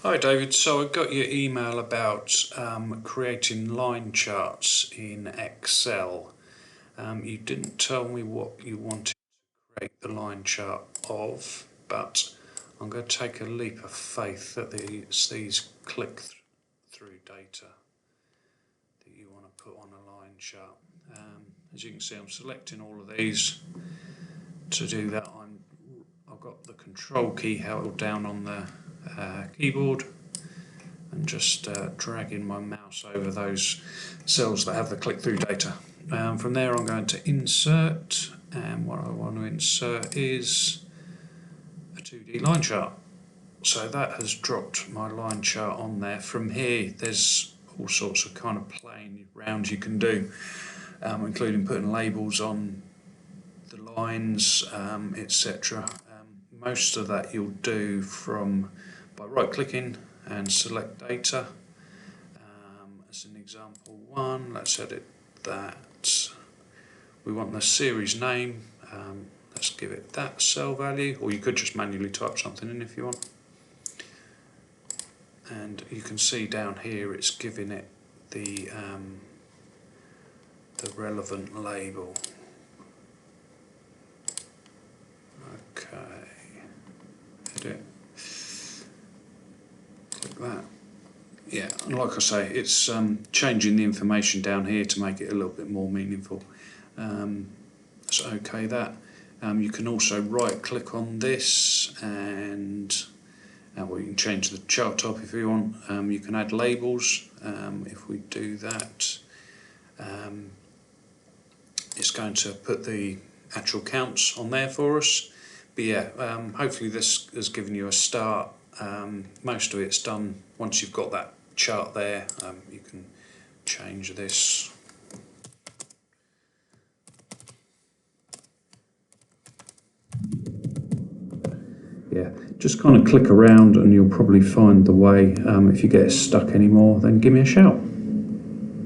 Hi David, so I got your email about creating line charts in Excel. You didn't tell me what you wanted to create the line chart of, but I'm going to take a leap of faith that it's these click-through data that you want to put on a line chart. As you can see, I'm selecting all of these. To do that, I've got the control key held down on the keyboard, and just dragging my mouse over those cells that have the click-through data. From there I'm going to insert, and what I want to insert is a 2D line chart. So that has dropped my line chart on there. From here there's all sorts of kind of playing around you can do, including putting labels on the lines, etc. Most of that you'll do by right clicking and select data. As an example one, let's edit that. We want the series name, let's give it that cell value, or you could just manually type something in if you want. And you can see down here it's giving it the relevant label. Okay, edit. Click that. Yeah, and like I say, it's changing the information down here to make it a little bit more meaningful. So okay that. You can also right click on this and well, you can change the chart type if you want. You can add labels. If we do that, it's going to put the actual counts on there for us. But yeah, hopefully this has given you a start. Most of it's done once you've got that chart there. You can change this. Yeah, just kind of click around and you'll probably find the way. If you get stuck anymore, then give me a shout.